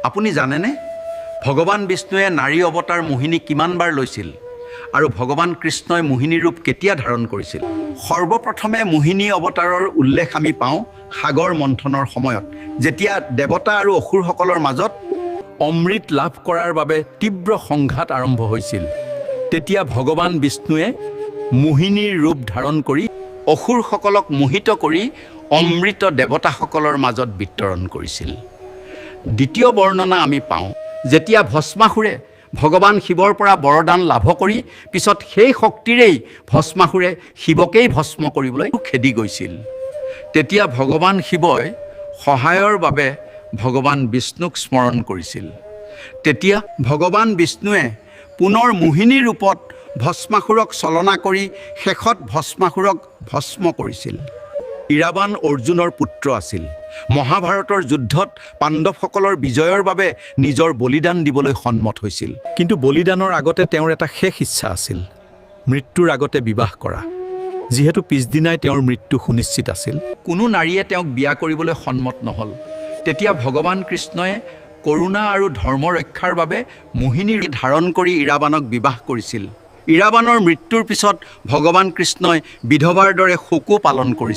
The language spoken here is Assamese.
আপুনি জানেনে ভগৱান বিষ্ণুৱে নাৰী অৱতাৰ মোহিনী কিমানবাৰ লৈছিল আৰু ভগৱান কৃষ্ণই মোহিনী ৰূপ কেতিয়া ধাৰণ কৰিছিল? সৰ্বপ্ৰথমে মোহিনী অৱতাৰৰ উল্লেখ আমি পাওঁ সাগৰ মন্থনৰ সময়ত, যেতিয়া দেৱতা আৰু অসুৰসকলৰ মাজত অমৃত লাভ কৰাৰ বাবে তীব্ৰ সংঘাত আৰম্ভ হৈছিল। তেতিয়া ভগৱান বিষ্ণুৱে মোহিনীৰ ৰূপ ধাৰণ কৰি অসুৰসকলক মোহিত কৰি অমৃত দেৱতাসকলৰ মাজত বিতৰণ কৰিছিল। দ্বিতীয় বৰ্ণনা আমি পাওঁ যেতিয়া ভস্মাসুৰে ভগৱান শিৱৰ পৰা বৰদান লাভ কৰি পিছত সেই শক্তিৰেই ভস্মাসুৰে শিৱকেই ভস্ম কৰিবলৈ খেদি গৈছিল। তেতিয়া ভগৱান শিৱই সহায়ৰ বাবে ভগৱান বিষ্ণুক স্মৰণ কৰিছিল। তেতিয়া ভগৱান বিষ্ণুৱে পুনৰ মোহিনী ৰূপত ভস্মাসুৰক চলনা কৰি শেষত ভস্মাসুৰক ভস্ম কৰিছিল। ইৰাবান অৰ্জুনৰ পুত্ৰ আছিল। মহাভাৰতৰ যুদ্ধত পাণ্ডৱসকলৰ বিজয়ৰ বাবে নিজৰ বলিদান দিবলৈ সন্মত হৈছিল। কিন্তু বলিদানৰ আগতে তেওঁৰ এটা শেষ ইচ্ছা আছিল, মৃত্যুৰ আগতে বিবাহ কৰা। যিহেতু পিছদিনাই তেওঁৰ মৃত্যু সুনিশ্চিত আছিল, কোনো নাৰীয়ে তেওঁক বিয়া কৰিবলৈ সন্মত নহ'ল। তেতিয়া ভগৱান কৃষ্ণই কৰুণা আৰু ধৰ্ম ৰক্ষাৰ বাবে মোহিনী ধাৰণ কৰি ইৰাবানক বিবাহ কৰিছিল। ইৰাবানৰ মৃত্যুৰ পিছত ভগৱান কৃষ্ণই বিধৱাৰ দৰে শোকো পালন কৰিছিল।